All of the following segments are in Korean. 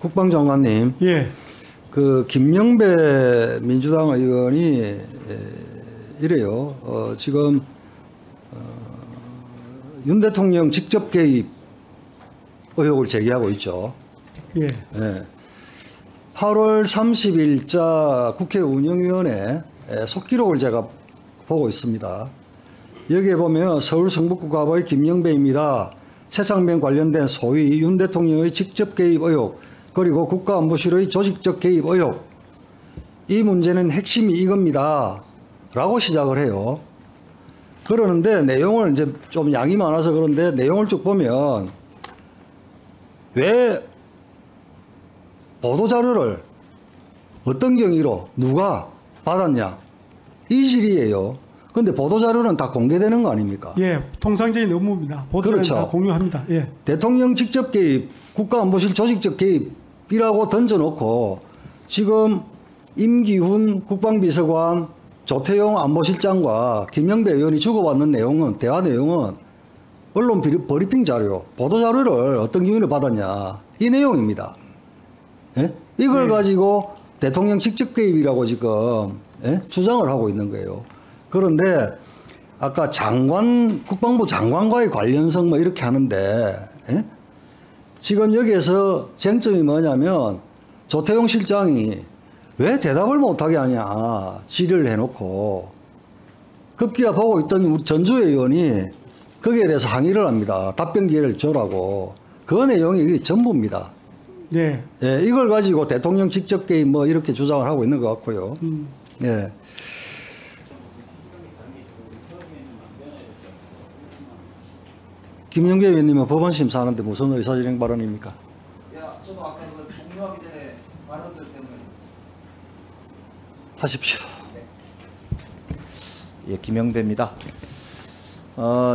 국방장관님, 예. 그 김영배 민주당 의원이 이래요. 지금 윤 대통령 직접 개입 의혹을 제기하고 있죠. 예. 예. 8월 30일자 국회 운영위원회 속기록을 제가 보고 있습니다. 여기에 보면 서울 성북구갑의 김영배입니다. 최창병 관련된 소위 윤 대통령의 직접 개입 의혹, 그리고 국가안보실의 조직적 개입 의혹, 이 문제는 핵심이 이겁니다 라고 시작을 해요. 그러는데 내용을 이제 좀 양이 많아서 그런데 내용을 쭉 보면 왜 보도자료를 어떤 경위로 누가 받았냐, 이 질이에요. 근데 보도자료는 다 공개되는 거 아닙니까? 예, 통상적인 업무입니다. 보도자료는 그렇죠. 다 공유합니다. 예. 대통령 직접 개입, 국가안보실 조직적 개입이라고 던져놓고 지금 임기훈 국방비서관, 조태용 안보실장과 김영배 의원이 주고받는 내용은, 대화 내용은 언론 브리핑 자료, 보도자료를 어떤 경위로 받았냐, 이 내용입니다. 예? 이걸 가지고 대통령 직접 개입이라고 지금 주장을 하고 있는 거예요. 그런데 아까 장관, 국방부 장관과의 관련성 뭐 이렇게 하는데 지금 여기에서 쟁점이 뭐냐면 조태용 실장이 왜 대답을 못하게 하냐 질의를 해놓고 급기야 보고 있던 우리 전주의 의원이 거기에 대해서 항의를 합니다. 답변 기회를 줘라고. 그 내용이 이게 전부입니다. 네. 예, 이걸 가지고 대통령 직접 개입 뭐 이렇게 주장을 하고 있는 것 같고요. 예. 김영배 의원님은 법원 심사하는데 무슨 의사진행 발언입니까? 야, 저도 아까 그 종료하기 전에 발언들 때문에 하십시오. 예, 김영배입니다.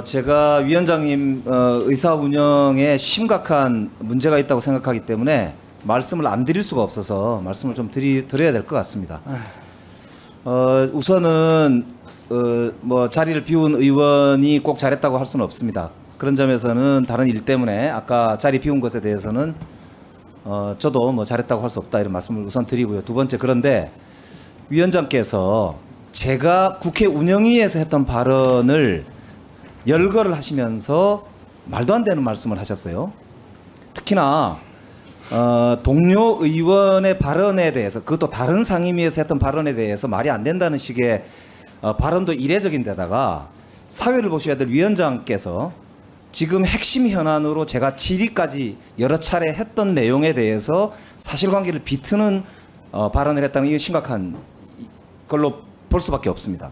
제가 위원장님 의사 운영에 심각한 문제가 있다고 생각하기 때문에 말씀을 안 드릴 수가 없어서 말씀을 좀 드려야 될 것 같습니다. 우선은 뭐 자리를 비운 의원이 꼭 잘했다고 할 수는 없습니다. 그런 점에서는 다른 일 때문에 아까 자리 비운 것에 대해서는 저도 뭐 잘했다고 할 수 없다 이런 말씀을 우선 드리고요. 두 번째, 그런데 위원장께서 제가 국회 운영위에서 했던 발언을 열거를 하시면서 말도 안 되는 말씀을 하셨어요. 특히나 동료 의원의 발언에 대해서, 그것도 다른 상임위에서 했던 발언에 대해서 말이 안 된다는 식의 발언도 이례적인데다가 사회를 보셔야 될 위원장께서 지금 핵심 현안으로 제가 질의까지 여러 차례 했던 내용에 대해서 사실관계를 비트는 발언을 했다는 게 심각한 걸로 볼 수밖에 없습니다.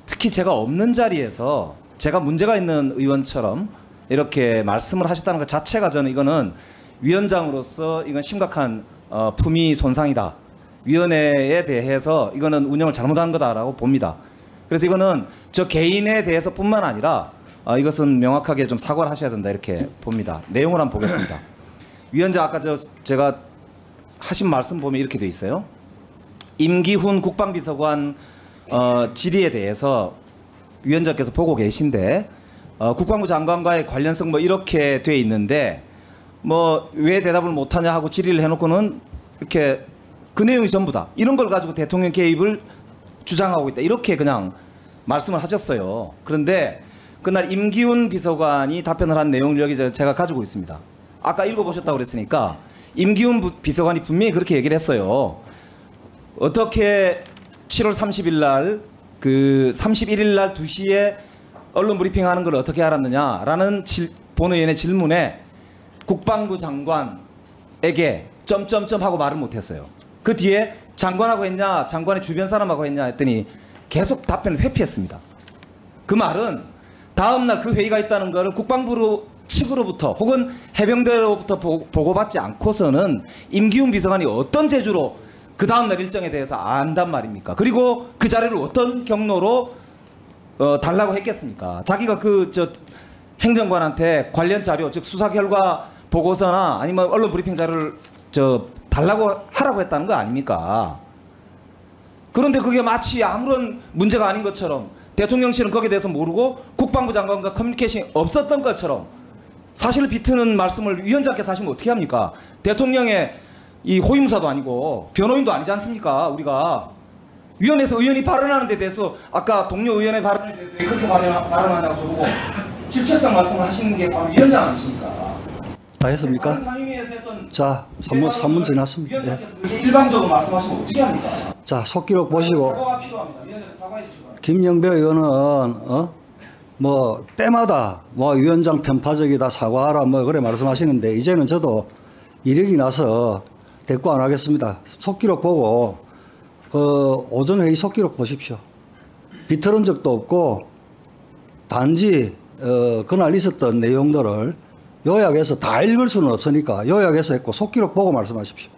특히 제가 없는 자리에서 제가 문제가 있는 의원처럼 이렇게 말씀을 하셨다는 것 자체가 저는 이거는 위원장으로서 이건 심각한 품위 손상이다. 위원회에 대해서 이거는 운영을 잘못한 거다라고 봅니다. 그래서 이거는 저 개인에 대해서 뿐만 아니라 이것은 명확하게 좀 사과를 하셔야 된다 이렇게 봅니다. 내용을 한번 보겠습니다. 위원장 아까 제가 하신 말씀 보면 이렇게 돼 있어요. 임기훈 국방비서관 질의에 대해서 위원장께서 보고 계신데 국방부 장관과의 관련성 뭐 이렇게 돼 있는데 뭐 왜 대답을 못하냐 하고 질의를 해놓고는 이렇게 그 내용이 전부다. 이런 걸 가지고 대통령 개입을 주장하고 있다. 이렇게 그냥 말씀을 하셨어요. 그런데 그날 임기훈 비서관이 답변을 한 내용을 여기 제가 가지고 있습니다. 아까 읽어보셨다고 그랬으니까 임기훈 비서관이 분명히 그렇게 얘기를 했어요. 어떻게 7월 30일 날 그 31일 날 2시에 언론 브리핑하는 걸 어떻게 알았느냐라는 본 의원의 질문에 국방부 장관에게 점점점 하고 말을 못했어요. 그 뒤에 장관하고 했냐, 장관의 주변 사람하고 했냐 했더니 계속 답변을 회피했습니다. 그 말은 다음날 그 회의가 있다는 것을 국방부 측으로부터 혹은 해병대로부터 보고받지 않고서는 임기훈 비서관이 어떤 재주로 그 다음날 일정에 대해서 안단 말입니까? 그리고 그 자료를 어떤 경로로 달라고 했겠습니까? 자기가 행정관한테 관련 자료, 즉 수사 결과 보고서나 아니면 언론 브리핑 자료를 달라고 하라고 했다는 거 아닙니까? 그런데 그게 마치 아무런 문제가 아닌 것처럼 대통령실은 거기에 대해서 모르고 국방부 장관과 커뮤니케이션이 없었던 것처럼 사실을 비트는 말씀을 위원장께서 하시면 어떻게 합니까? 대통령의 이 호위무사도 아니고 변호인도 아니지 않습니까? 우리가 위원회에서 의원이 발언하는 데 대해서 아까 동료 의원의 발언에 대해서 왜 그렇게 발언하냐고 저보고 질책성 말씀을 하시는 게 바로 위원장 아니십니까? 다 했습니까? 다른 상임위에서 했던 자, 3분 지났습니다. 예. 위원장께서 그렇게 일방적으로 말씀하시면 어떻게 합니까? 자, 속기록 보시고 사과가 필요합니다. 위원장께서 사과해 주시기 바랍니다. 김영배 의원은 뭐 때마다 뭐 위원장 편파적이다 사과하라 뭐 그래 말씀하시는데 이제는 저도 이력이 나서 대꾸 안 하겠습니다. 속기록 보고 그 오전 회의 속기록 보십시오. 비틀은 적도 없고 단지 그날 있었던 내용들을 요약해서 다 읽을 수는 없으니까 요약해서 했고 속기록 보고 말씀하십시오.